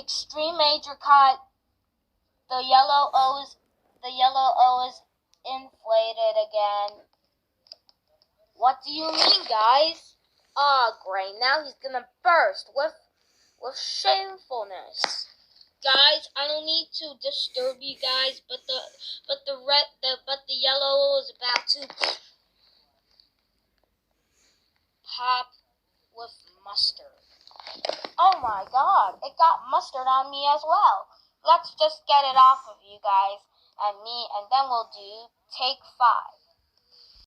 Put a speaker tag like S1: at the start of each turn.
S1: Extreme major cut. The yellow O is inflated again. What do you mean, guys? Ah, great. Now he's gonna burst with shamefulness. Guys, I don't need to disturb you guys, but the yellow is about to pop with mustard. Oh my god, it got mustard on me as well. Let's just get it off of you guys and me, and then we'll do take 5.